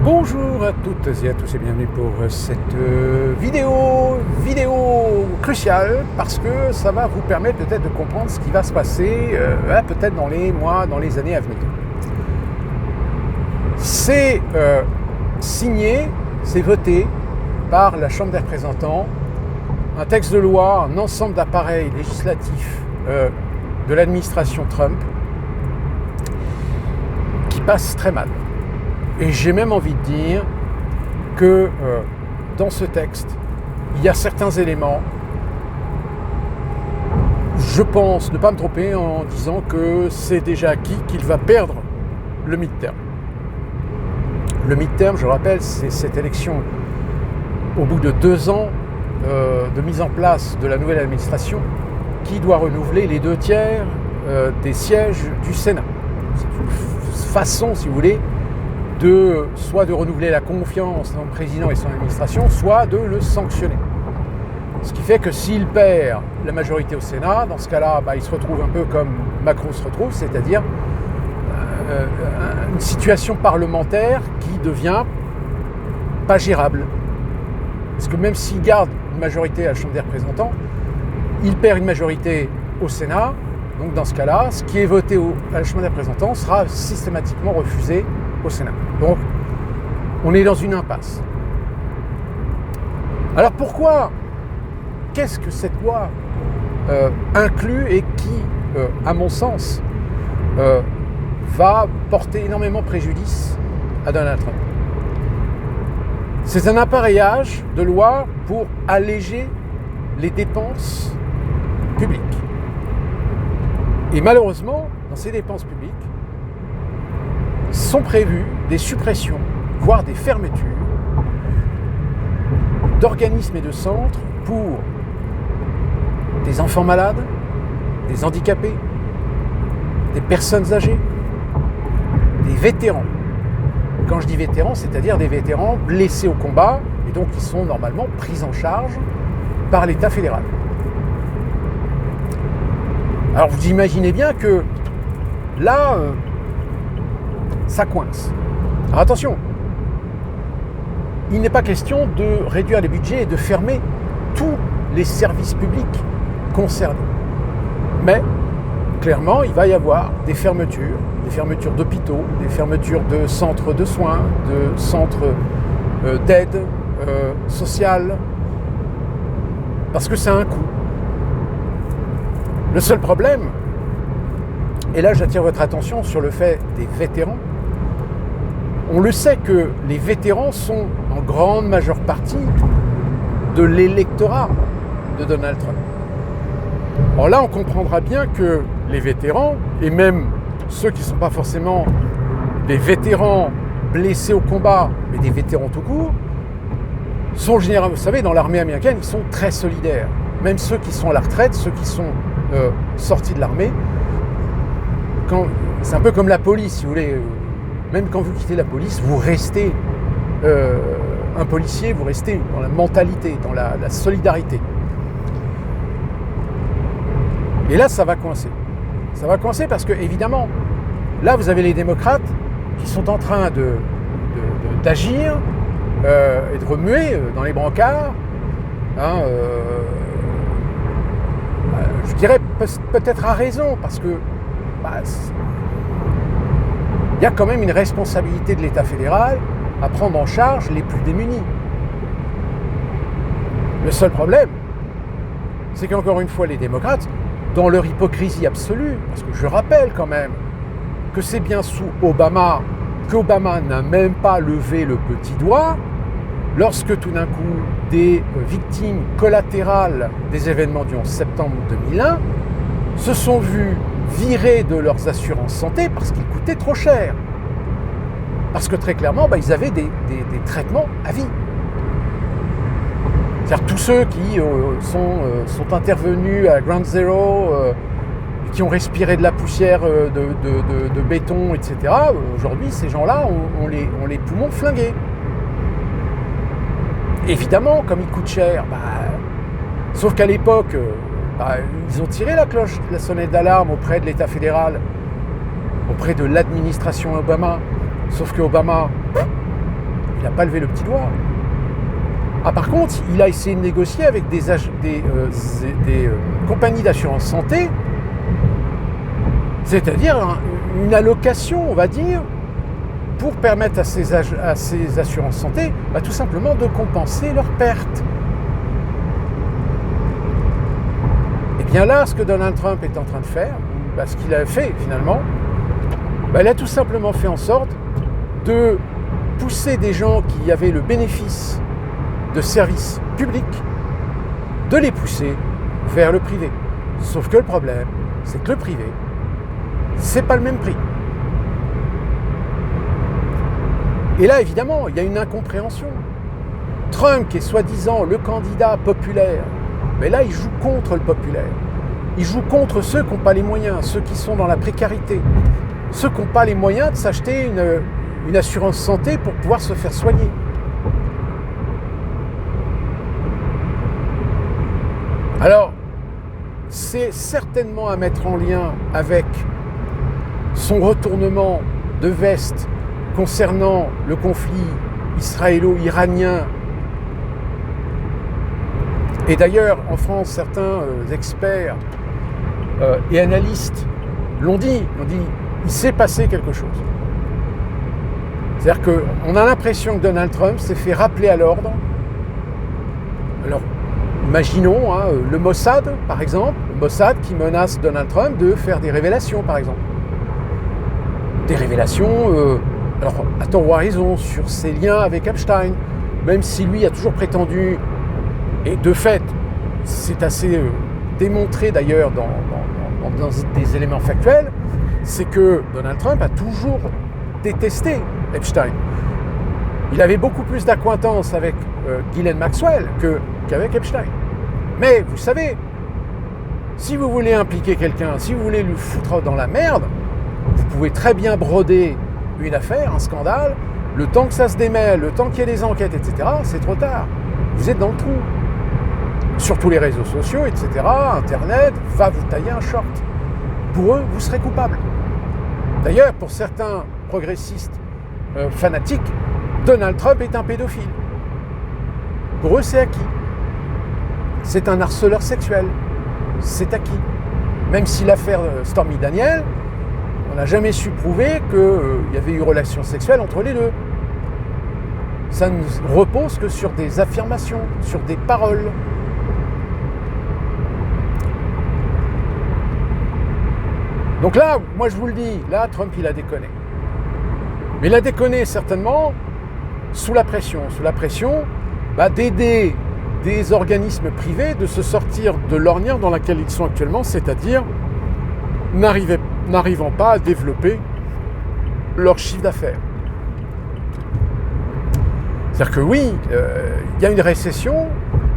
Bonjour à toutes et à tous et bienvenue pour cette vidéo cruciale parce que ça va vous permettre peut-être de comprendre ce qui va se passer peut-être dans les mois, dans les années à venir. C'est signé, c'est voté par la Chambre des représentants, un texte de loi, un ensemble d'appareils législatifs de l'administration Trump qui passe très mal. Et j'ai même envie de dire que dans ce texte, il y a certains éléments, je pense ne pas me tromper en disant que c'est déjà acquis qu'il va perdre le midterm. Le midterm, je rappelle, c'est cette élection au bout de 2 ans de mise en place de la nouvelle administration qui doit renouveler les 2/3 des sièges du Sénat. C'est une façon, si vous voulez, soit de renouveler la confiance dans le président et son administration, soit de le sanctionner. Ce qui fait que s'il perd la majorité au Sénat, dans ce cas-là, il se retrouve un peu comme Macron se retrouve, c'est-à-dire une situation parlementaire qui devient pas gérable. Parce que même s'il garde une majorité à la Chambre des représentants, il perd une majorité au Sénat, donc dans ce cas-là, ce qui est voté à la Chambre des représentants sera systématiquement refusé au Sénat. Donc, on est dans une impasse. Alors pourquoi? Qu'est-ce que cette loi inclut et qui, à mon sens, va porter énormément préjudice à Donald Trump? C'est un appareillage de loi pour alléger les dépenses publiques. Et malheureusement, dans ces dépenses publiques, sont prévues des suppressions, voire des fermetures d'organismes et de centres pour des enfants malades, des handicapés, des personnes âgées, des vétérans. Quand je dis vétérans, c'est-à-dire des vétérans blessés au combat et donc qui sont normalement pris en charge par l'État fédéral. Alors vous imaginez bien que là, ça coince. Alors attention, il n'est pas question de réduire les budgets et de fermer tous les services publics concernés. Mais, clairement, il va y avoir des fermetures d'hôpitaux, des fermetures de centres de soins, de centres d'aide sociale, parce que ça a un coût. Le seul problème, et là j'attire votre attention sur le fait des vétérans, on le sait que les vétérans sont en grande majeure partie de l'électorat de Donald Trump. Alors là, on comprendra bien que les vétérans, et même ceux qui ne sont pas forcément des vétérans blessés au combat, mais des vétérans tout court, sont généralement, vous savez, dans l'armée américaine, ils sont très solidaires. Même ceux qui sont à la retraite, ceux qui sont sortis de l'armée, c'est un peu comme la police, si vous voulez. Même quand vous quittez la police, vous restez un policier, vous restez dans la mentalité, dans la solidarité. Et là, ça va coincer. Ça va coincer parce que, évidemment, là, vous avez les démocrates qui sont en train d'agir et de remuer dans les brancards. Je dirais peut-être à raison, parce que il y a quand même une responsabilité de l'État fédéral à prendre en charge les plus démunis. Le seul problème, c'est qu'encore une fois, les démocrates, dans leur hypocrisie absolue, parce que je rappelle quand même que c'est bien sous Obama qu'Obama n'a même pas levé le petit doigt, lorsque tout d'un coup, des victimes collatérales des événements du 11 septembre 2001 se sont vues virés de leurs assurances santé parce qu'ils coûtaient trop cher. Parce que très clairement, ils avaient des traitements à vie. C'est-à-dire tous ceux qui sont intervenus à Ground Zero, qui ont respiré de la poussière de béton, etc., aujourd'hui, ces gens-là ont les poumons flingués. Évidemment, comme ils coûtent cher, sauf qu'à l'époque, ils ont tiré la sonnette d'alarme auprès de l'État fédéral, auprès de l'administration Obama. Sauf que Obama, n'a pas levé le petit doigt. Ah, par contre, il a essayé de négocier avec des compagnies d'assurance santé, c'est-à-dire une allocation, on va dire, pour permettre à ces assurances santé tout simplement de compenser leurs pertes. Et bien là, ce que Donald Trump est en train de faire, ce qu'il a fait finalement, il a tout simplement fait en sorte de pousser des gens qui avaient le bénéfice de services publics, de les pousser vers le privé. Sauf que le problème, c'est que le privé, c'est pas le même prix. Et là, évidemment, il y a une incompréhension. Trump, qui est soi-disant le candidat populaire, mais là, il joue contre le populaire. Il joue contre ceux qui n'ont pas les moyens, ceux qui sont dans la précarité, ceux qui n'ont pas les moyens de s'acheter une assurance santé pour pouvoir se faire soigner. Alors, c'est certainement à mettre en lien avec son retournement de veste concernant le conflit israélo-iranien. Et d'ailleurs, en France, certains experts et analystes l'ont dit, il s'est passé quelque chose. C'est-à-dire qu'on a l'impression que Donald Trump s'est fait rappeler à l'ordre. Alors, imaginons le Mossad, par exemple, le Mossad qui menace Donald Trump de faire des révélations, par exemple. Des révélations, alors à tort ou à raison, sur ses liens avec Epstein, même si lui a toujours prétendu, et de fait, c'est assez démontré d'ailleurs dans des éléments factuels, c'est que Donald Trump a toujours détesté Epstein. Il avait beaucoup plus d'acquaintance avec Ghislaine Maxwell qu'avec Epstein. Mais vous savez, si vous voulez impliquer quelqu'un, si vous voulez lui foutre dans la merde, vous pouvez très bien broder une affaire, un scandale, le temps que ça se démêle, le temps qu'il y ait des enquêtes, etc., c'est trop tard. Vous êtes dans le trou. Sur tous les réseaux sociaux, etc., Internet va vous tailler un short. Pour eux, vous serez coupable. D'ailleurs, pour certains progressistes fanatiques, Donald Trump est un pédophile. Pour eux, c'est acquis. C'est un harceleur sexuel. C'est acquis. Même si l'affaire Stormy Daniels, on n'a jamais su prouver qu'il y avait eu relation sexuelle entre les deux. Ça ne repose que sur des affirmations, sur des paroles. Donc là, moi je vous le dis, là Trump il a déconné. Mais il a déconné certainement sous la pression d'aider des organismes privés de se sortir de l'ornière dans laquelle ils sont actuellement, c'est-à-dire n'arrivant pas à développer leur chiffre d'affaires. C'est-à-dire que oui, il y a une récession,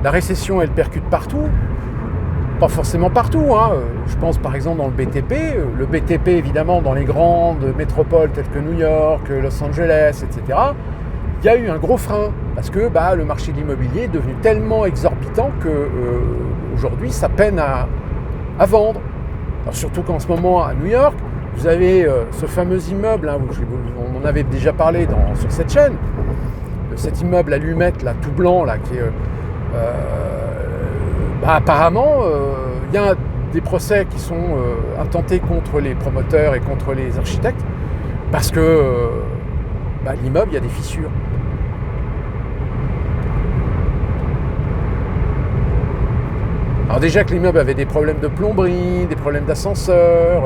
la récession elle percute partout, pas forcément partout, je pense par exemple dans le BTP évidemment dans les grandes métropoles telles que New York, Los Angeles, etc., il y a eu un gros frein, parce que le marché de l'immobilier est devenu tellement exorbitant qu'aujourd'hui ça peine à vendre. Alors, surtout qu'en ce moment à New York, vous avez ce fameux immeuble, on en avait déjà parlé sur cette chaîne, cet immeuble allumette là, tout blanc là, qui est apparemment il y a des procès qui sont intentés contre les promoteurs et contre les architectes parce que l'immeuble, il y a des fissures. Alors déjà que l'immeuble avait des problèmes de plomberie, des problèmes d'ascenseur,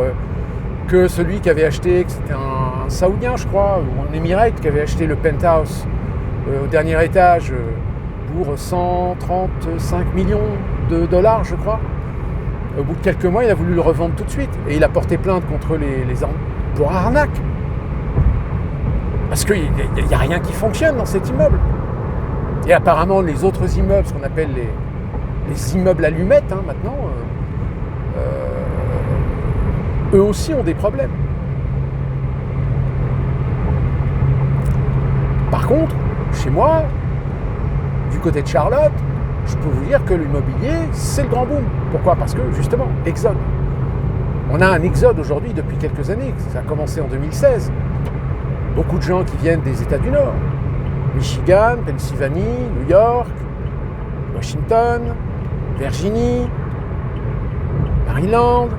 que celui qui avait acheté, que c'était un Saoudien je crois, ou un Émirate qui avait acheté le penthouse au dernier étage pour 135 millions de dollars je crois. Au bout de quelques mois, il a voulu le revendre tout de suite. Et il a porté plainte contre pour arnaque. Parce qu'il n'y a rien qui fonctionne dans cet immeuble. Et apparemment, les autres immeubles, ce qu'on appelle les immeubles allumettes, maintenant, eux aussi ont des problèmes. Par contre, chez moi, du côté de Charlotte, je peux vous dire que l'immobilier, c'est le grand boom. Pourquoi ? Parce que, justement, exode. On a un exode aujourd'hui depuis quelques années. Ça a commencé en 2016. Beaucoup de gens qui viennent des États du Nord. Michigan, Pennsylvanie, New York, Washington, Virginie, Maryland.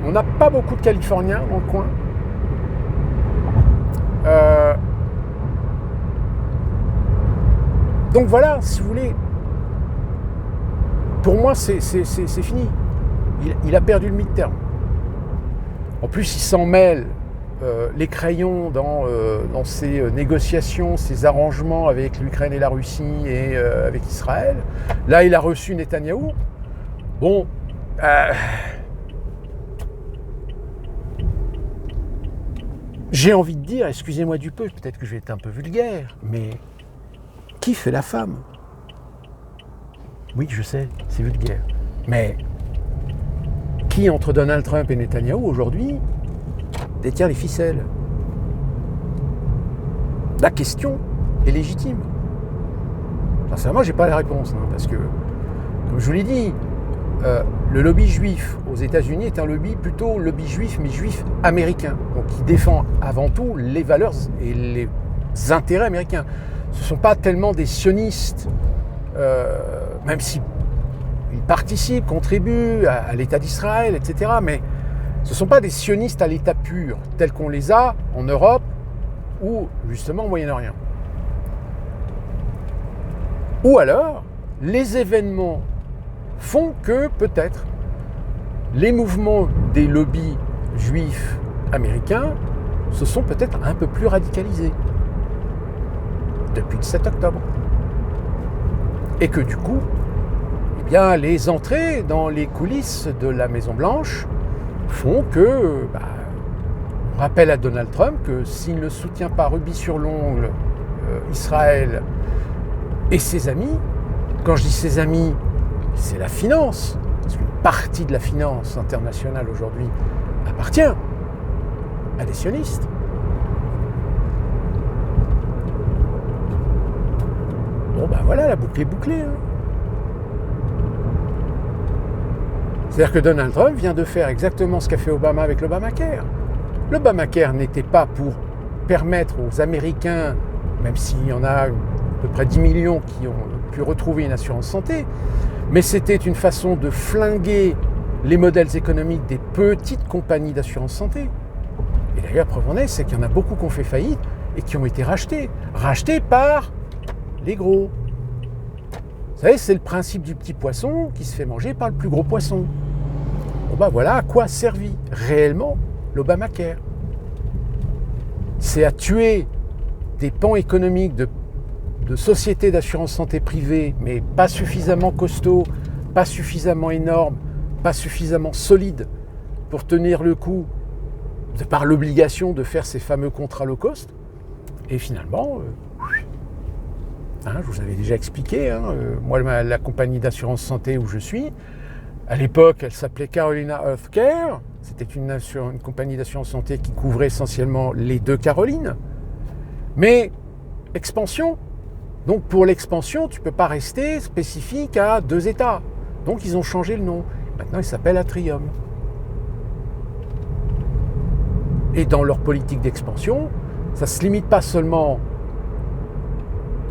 On n'a pas beaucoup de Californiens dans le coin. Donc voilà, si vous voulez, pour moi c'est fini. Il a perdu le midterm. En plus, il s'en mêle les crayons dans ces négociations, ces arrangements avec l'Ukraine et la Russie et avec Israël. Là, il a reçu Netanyahou. Bon, j'ai envie de dire, excusez-moi du peu, peut-être que je vais être un peu vulgaire, mais qui fait la femme? Oui, je sais, c'est vulgaire. Mais qui, entre Donald Trump et Netanyahou, aujourd'hui, détient les ficelles? La question est légitime. Sincèrement, je n'ai pas la réponse, hein, parce que, comme je vous l'ai dit, le lobby juif aux États-Unis est un plutôt lobby juif, mais juif américain, donc qui défend avant tout les valeurs et les intérêts américains. Ce ne sont pas tellement des sionistes, même s'ils participent, contribuent à l'État d'Israël, etc. Mais ce ne sont pas des sionistes à l'état pur, tels qu'on les a en Europe ou justement au Moyen-Orient. Ou alors, les événements font que peut-être les mouvements des lobbies juifs américains se sont peut-être un peu plus radicalisés depuis le 7 octobre. Et que du coup, eh bien, les entrées dans les coulisses de la Maison-Blanche font que, on rappelle à Donald Trump que s'il ne soutient pas rubis sur l'ongle Israël et ses amis, quand je dis ses amis, c'est la finance, parce qu'une partie de la finance internationale aujourd'hui appartient à des sionistes. Bon voilà, la boucle est bouclée. Hein. C'est-à-dire que Donald Trump vient de faire exactement ce qu'a fait Obama avec l'Obamacare. L'Obamacare n'était pas pour permettre aux Américains, même s'il y en a à peu près 10 millions qui ont pu retrouver une assurance santé, mais c'était une façon de flinguer les modèles économiques des petites compagnies d'assurance santé. Et d'ailleurs, preuve en est, c'est qu'il y en a beaucoup qui ont fait faillite et qui ont été rachetés par les gros. Vous savez, c'est le principe du petit poisson qui se fait manger par le plus gros poisson. Bon voilà à quoi a servi réellement l'Obamacare. C'est à tuer des pans économiques de sociétés d'assurance santé privées, mais pas suffisamment costauds, pas suffisamment énormes, pas suffisamment solides pour tenir le coup, par l'obligation de faire ces fameux contrats low cost. Et finalement, je vous avais déjà expliqué, moi la compagnie d'assurance santé où je suis, à l'époque elle s'appelait Carolina Healthcare, c'était une compagnie d'assurance santé qui couvrait essentiellement les deux Carolines, mais expansion. Donc pour l'expansion, tu ne peux pas rester spécifique à 2 États. Donc ils ont changé le nom. Maintenant, il s'appelle Atrium. Et dans leur politique d'expansion, ça ne se limite pas seulement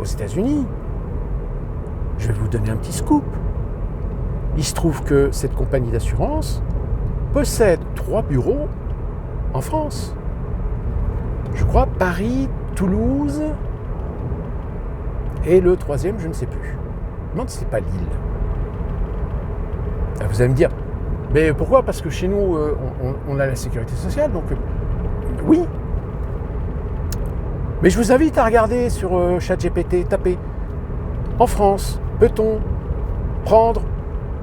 aux États-Unis. Je vais vous donner un petit scoop. Il se trouve que cette compagnie d'assurance possède 3 bureaux en France. Je crois Paris, Toulouse et le 3e, je ne sais plus. Je me demande si ce n'est pas Lille. Vous allez me dire, mais pourquoi? Parce que chez nous, on a la sécurité sociale, donc oui. Mais je vous invite à regarder sur ChatGPT, taper « En France, peut-on prendre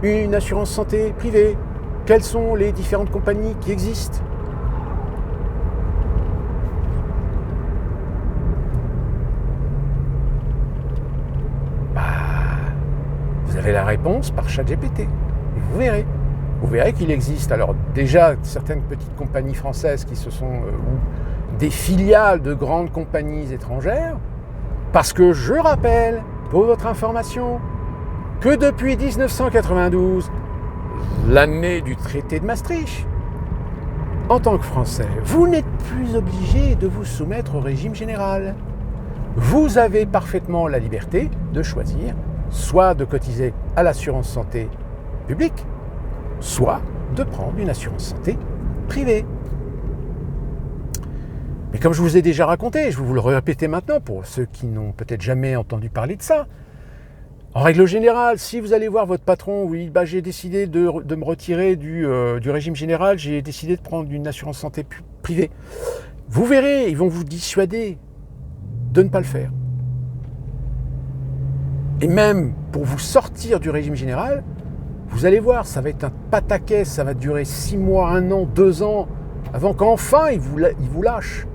une assurance santé privée? Quelles sont les différentes compagnies qui existent ?» Vous avez la réponse par ChatGPT. Et vous verrez. Vous verrez qu'il existe alors déjà certaines petites compagnies françaises qui se sont ou des filiales de grandes compagnies étrangères, parce que je rappelle, pour votre information, que depuis 1992, l'année du traité de Maastricht, en tant que Français, vous n'êtes plus obligé de vous soumettre au régime général. vous avez parfaitement la liberté de choisir soit de cotiser à l'assurance santé publique, soit de prendre une assurance santé privée. Mais comme je vous ai déjà raconté, je vais vous le répéter maintenant pour ceux qui n'ont peut-être jamais entendu parler de ça, en règle générale, si vous allez voir votre patron, oui, j'ai décidé de me retirer du régime général, j'ai décidé de prendre une assurance santé privée, vous verrez, ils vont vous dissuader de ne pas le faire. Et même pour vous sortir du régime général, vous allez voir, ça va être un pataquès, ça va durer 6 mois, 1 an, 2 ans, avant qu'enfin ils vous lâchent.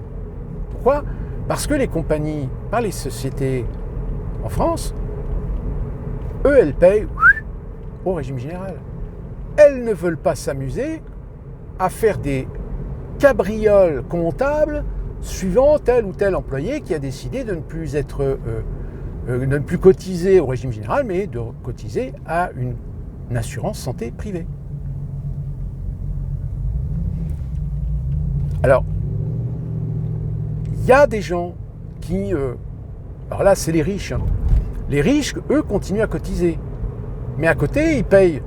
Pourquoi ? Parce que les compagnies, pas les sociétés en France, eux, elles payent au régime général. Elles ne veulent pas s'amuser à faire des cabrioles comptables suivant tel ou tel employé qui a décidé de ne plus cotiser au régime général, mais de cotiser à une assurance santé privée. Alors, il y a des gens qui... alors là, c'est les riches. Hein. Les riches, eux, continuent à cotiser. Mais à côté, ils payent,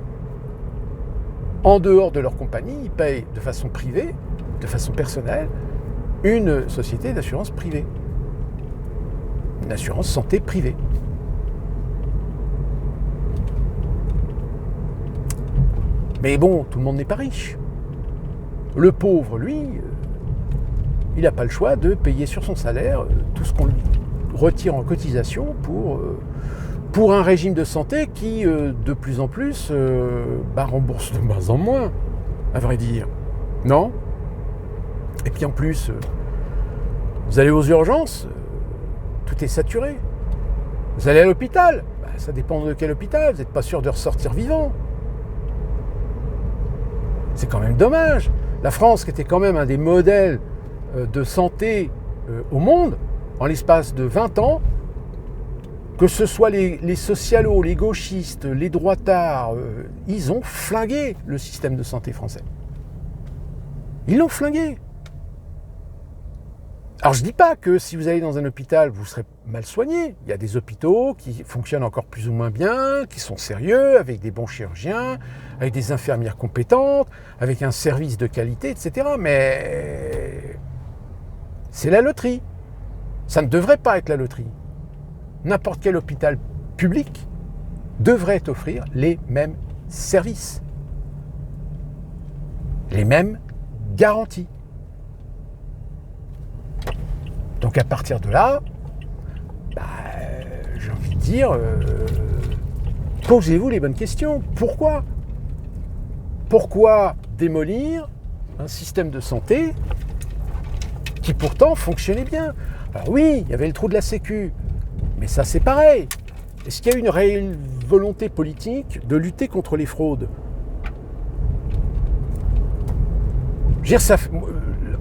en dehors de leur compagnie, ils payent de façon privée, de façon personnelle, une société d'assurance privée. Une assurance santé privée. Mais bon, tout le monde n'est pas riche. Le pauvre, lui, il n'a pas le choix de payer sur son salaire tout ce qu'on lui retire en cotisation pour un régime de santé qui, de plus en plus, rembourse de moins en moins, à vrai dire. Non ? Et puis en plus, vous allez aux urgences, tout est saturé. Vous allez à l'hôpital, ça dépend de quel hôpital, vous n'êtes pas sûr de ressortir vivant. C'est quand même dommage. La France, qui était quand même un des modèles de santé au monde, en l'espace de 20 ans, que ce soit les socialos, les gauchistes, les droitards, ils ont flingué le système de santé français. Ils l'ont flingué. Alors je ne dis pas que si vous allez dans un hôpital, vous serez mal soigné. Il y a des hôpitaux qui fonctionnent encore plus ou moins bien, qui sont sérieux, avec des bons chirurgiens, avec des infirmières compétentes, avec un service de qualité, etc. Mais c'est la loterie. Ça ne devrait pas être la loterie. N'importe quel hôpital public devrait offrir les mêmes services, les mêmes garanties. Donc à partir de là, j'ai envie de dire, posez-vous les bonnes questions. Pourquoi ? Pourquoi démolir un système de santé qui pourtant fonctionnait bien ? Alors oui, il y avait le trou de la Sécu, mais ça c'est pareil. Est-ce qu'il y a une réelle volonté politique de lutter contre les fraudes ? Je veux dire,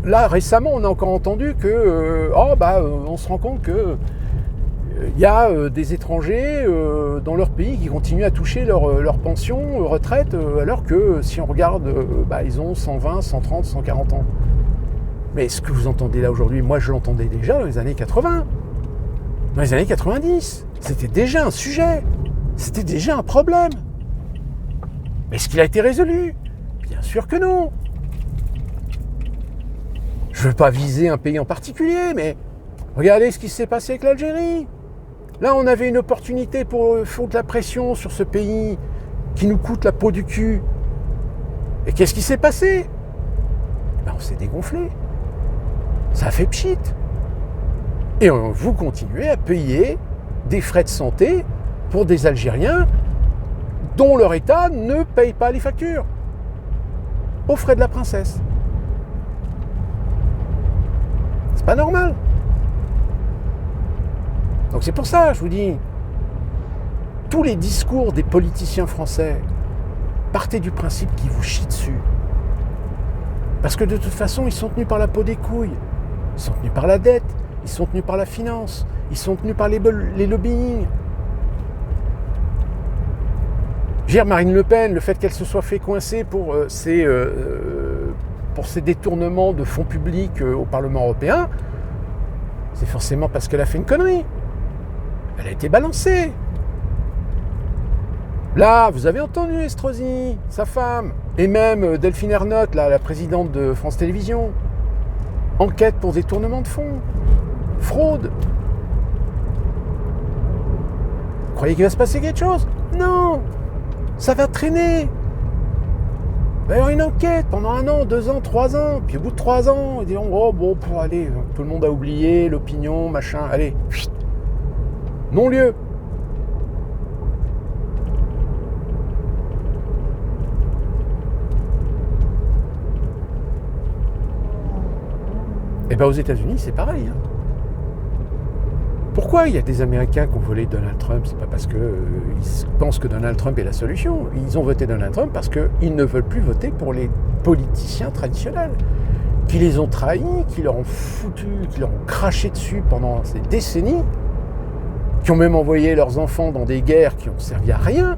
là récemment, on a encore entendu que, on se rend compte que il y a des étrangers dans leur pays qui continuent à toucher leur pension, retraite, alors que si on regarde, ils ont 120, 130, 140 ans. Mais ce que vous entendez là aujourd'hui, moi je l'entendais déjà dans les années 80, dans les années 90. C'était déjà un sujet, c'était déjà un problème. Mais est-ce qu'il a été résolu ? Bien sûr que non. Je ne veux pas viser un pays en particulier, mais regardez ce qui s'est passé avec l'Algérie. Là, on avait une opportunité pour foutre la pression sur ce pays qui nous coûte la peau du cul. Et qu'est-ce qui s'est passé ? On s'est dégonflé. Ça a fait pchit. Et vous continuez à payer des frais de santé pour des Algériens dont leur État ne paye pas les factures aux frais de la princesse. C'est pas normal. Donc c'est pour ça, je vous dis, tous les discours des politiciens français, partez du principe qu'ils vous chient dessus. Parce que de toute façon, ils sont tenus par la peau des couilles. Ils sont tenus par la dette, ils sont tenus par la finance, ils sont tenus par les lobbying. Je veux dire, Marine Le Pen, le fait qu'elle se soit fait coincer pour ses détournements de fonds publics au Parlement européen, c'est forcément parce qu'elle a fait une connerie. Elle a été balancée. Là, vous avez entendu Estrosi, sa femme, et même Delphine Ernotte, la présidente de France Télévisions. Enquête pour détournement de fonds. Fraude. Vous croyez qu'il va se passer quelque chose? Non. Ça va traîner. Il va y avoir une enquête pendant 1 an, 2 ans, 3 ans. Puis au bout de 3 ans, ils diront, oh bon, allez, tout le monde a oublié, l'opinion, machin, allez. Non-lieu. Et bien aux États-Unis, c'est pareil. Hein. Pourquoi il y a des Américains qui ont volé Donald Trump? C'est pas parce qu'ils pensent que Donald Trump est la solution. Ils ont voté Donald Trump parce qu'ils ne veulent plus voter pour les politiciens traditionnels, qui les ont trahis, qui leur ont foutu, qui leur ont craché dessus pendant ces décennies, qui ont même envoyé leurs enfants dans des guerres qui n'ont servi à rien.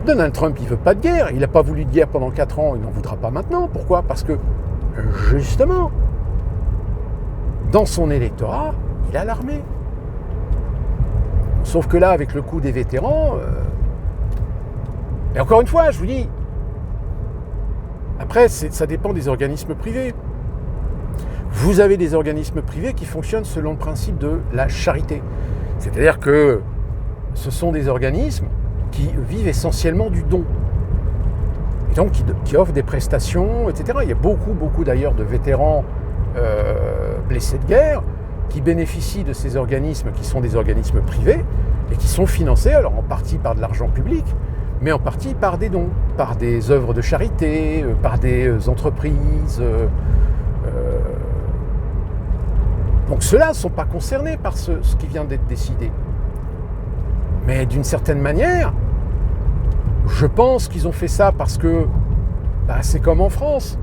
Donald Trump, il ne veut pas de guerre. Il n'a pas voulu de guerre pendant 4 ans. Il n'en voudra pas maintenant. Pourquoi? Parce que, justement, dans son électorat, il a l'armée. Sauf que là, avec le coup des vétérans... Et encore une fois, je vous dis... Après, ça dépend des organismes privés. Vous avez des organismes privés qui fonctionnent selon le principe de la charité. C'est-à-dire que ce sont des organismes qui vivent essentiellement du don. Et donc qui offrent des prestations, etc. Il y a beaucoup d'ailleurs de vétérans blessés de guerre qui bénéficient de ces organismes qui sont des organismes privés et qui sont financés, alors en partie par de l'argent public, mais en partie par des dons, par des œuvres de charité, par des entreprises. Donc ceux-là ne sont pas concernés par ce qui vient d'être décidé. Mais d'une certaine manière, je pense qu'ils ont fait ça parce que c'est comme en France.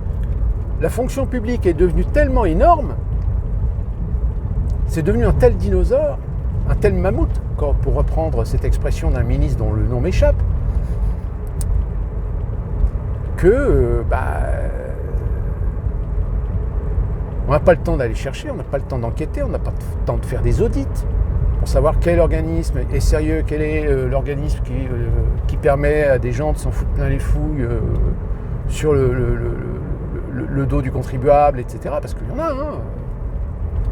La fonction publique est devenue tellement énorme, c'est devenu un tel dinosaure, un tel mammouth, pour reprendre cette expression d'un ministre dont le nom m'échappe, que on n'a pas le temps d'aller chercher, on n'a pas le temps d'enquêter, on n'a pas le temps de faire des audits pour savoir quel organisme est sérieux, quel est l'organisme qui permet à des gens de s'en foutre plein les fouilles sur le dos du contribuable, etc. Parce qu'il y en a,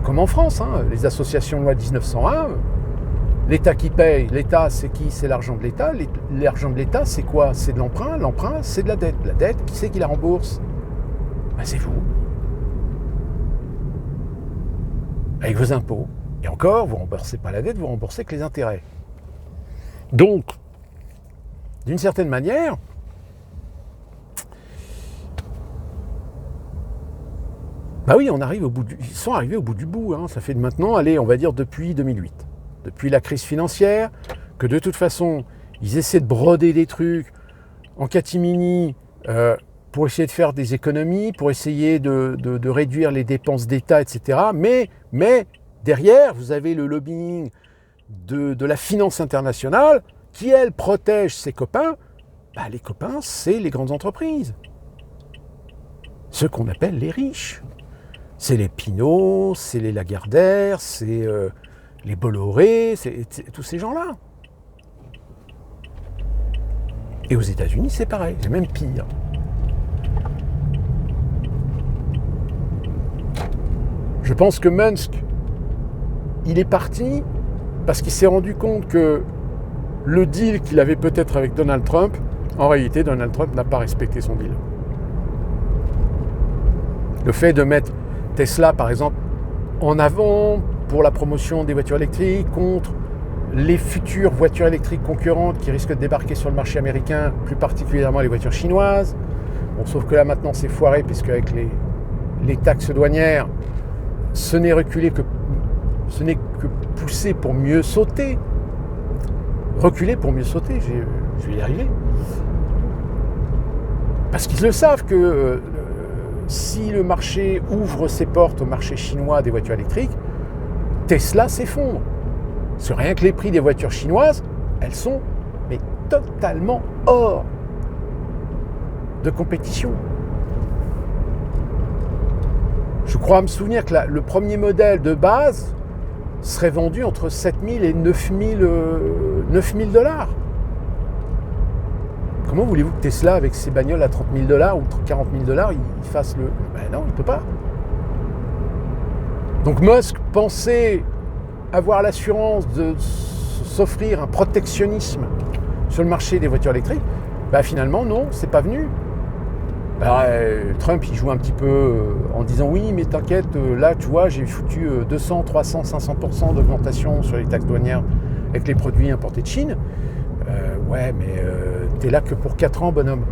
comme en France, les associations loi 1901, l'État qui paye, l'État c'est qui? C'est l'argent de l'État. L'argent de l'État c'est quoi? C'est de l'emprunt, l'emprunt c'est de la dette. La dette, qui c'est qui la rembourse? C'est vous. Avec vos impôts. Et encore, vous ne remboursez pas la dette, vous remboursez que les intérêts. Donc, d'une certaine manière, oui, ils sont arrivés au bout du bout. Ça fait maintenant, on va dire depuis 2008. Depuis la crise financière, que de toute façon, ils essaient de broder des trucs en catimini pour essayer de faire des économies, pour essayer de réduire les dépenses d'État, etc. Mais derrière, vous avez le lobbying de la finance internationale qui, elle, protège ses copains. Les copains, c'est les grandes entreprises. Ceux qu'on appelle les riches. C'est les Pinault, c'est les Lagardère, c'est les Bolloré, c'est tous ces gens-là. Et aux États-Unis, c'est pareil, c'est même pire. Je pense que Musk, il est parti parce qu'il s'est rendu compte que le deal qu'il avait peut-être avec Donald Trump, en réalité, Donald Trump n'a pas respecté son deal. Le fait de mettre Tesla, par exemple, en avant pour la promotion des voitures électriques contre les futures voitures électriques concurrentes qui risquent de débarquer sur le marché américain, plus particulièrement les voitures chinoises. Bon, sauf que là, maintenant, c'est foiré, puisque avec les taxes douanières, ce n'est que pousser pour mieux sauter. Reculer pour mieux sauter, je vais y arriver. Parce qu'ils le savent que si le marché ouvre ses portes au marché chinois des voitures électriques, Tesla s'effondre. Parce que rien que les prix des voitures chinoises, elles sont totalement hors de compétition. Je crois me souvenir que le premier modèle de base serait vendu entre 7 000 et 9 000 dollars. Comment voulez-vous que Tesla, avec ses bagnoles à 30 000 dollars ou 40 000 dollars, il fasse le... Ben non, il ne peut pas. Donc Musk pensait avoir l'assurance de s'offrir un protectionnisme sur le marché des voitures électriques. Ben finalement, non, c'est pas venu. Alors, Trump, il joue un petit peu en disant oui, mais t'inquiète, là, tu vois, j'ai foutu 200, 300, 500% d'augmentation sur les taxes douanières avec les produits importés de Chine. Ouais, mais t'es là que pour 4 ans, bonhomme.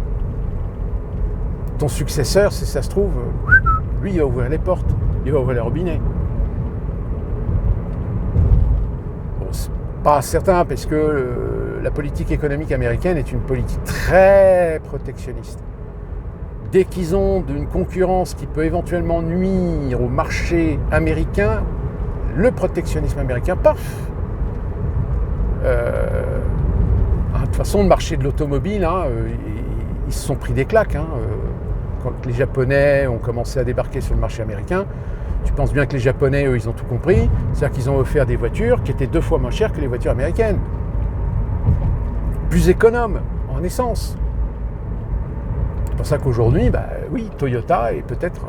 Ton successeur, si ça se trouve, lui, il va ouvrir les portes, il va ouvrir les robinets. Bon, c'est pas certain, parce que la politique économique américaine est une politique très protectionniste. Dès qu'ils ont une concurrence qui peut éventuellement nuire au marché américain, le protectionnisme américain, paf. De toute façon, le marché de l'automobile, ils se sont pris des claques. Quand les Japonais ont commencé à débarquer sur le marché américain, tu penses bien que les Japonais, eux, ils ont tout compris. C'est-à-dire qu'ils ont offert des voitures qui étaient 2 fois moins chères que les voitures américaines. Plus économes en essence. C'est pour ça qu'aujourd'hui, oui, Toyota est peut-être...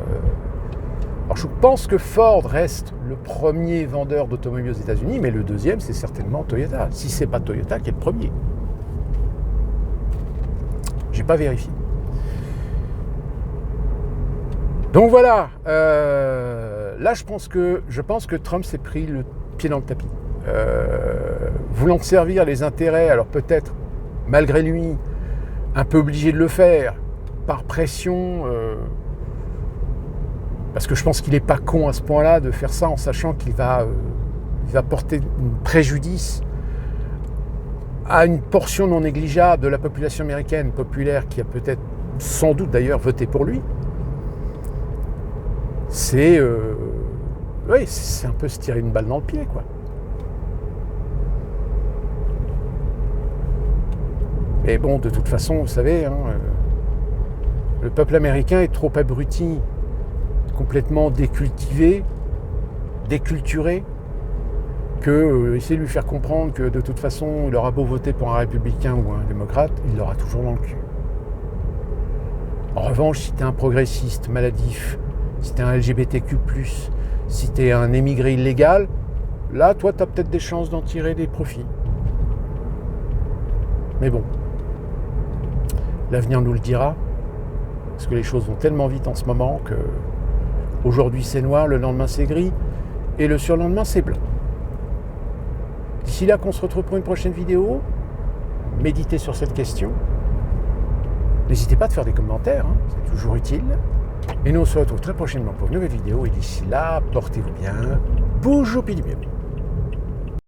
Alors je pense que Ford reste le premier vendeur d'automobiles aux États-Unis, mais le deuxième, c'est certainement Toyota. Si c'est pas Toyota qui est le premier. J'ai pas vérifié. Donc voilà. Là, je pense que Trump s'est pris le pied dans le tapis. Voulant servir les intérêts, alors peut-être, malgré lui, un peu obligé de le faire, par pression, parce que je pense qu'il n'est pas con à ce point-là de faire ça en sachant qu'il va porter un préjudice à une portion non négligeable de la population américaine populaire qui a peut-être, sans doute d'ailleurs, voté pour lui. C'est un peu se tirer une balle dans le pied, quoi. Mais bon, de toute façon, vous savez, le peuple américain est trop abruti, complètement décultivé, déculturé, que essayer de lui faire comprendre que de toute façon, il aura beau voter pour un républicain ou un démocrate, il l'aura toujours dans le cul. En revanche, si t'es un progressiste maladif, si t'es un LGBTQ+, si t'es un émigré illégal, là, toi, t'as peut-être des chances d'en tirer des profits. Mais bon, l'avenir nous le dira, parce que les choses vont tellement vite en ce moment que aujourd'hui c'est noir, le lendemain c'est gris, et le surlendemain c'est blanc. D'ici là qu'on se retrouve pour une prochaine vidéo, méditez sur cette question. N'hésitez pas à faire des commentaires, c'est toujours utile. Et nous on se retrouve très prochainement pour une nouvelle vidéo, et d'ici là, portez-vous bien, bougez au pied du mieux.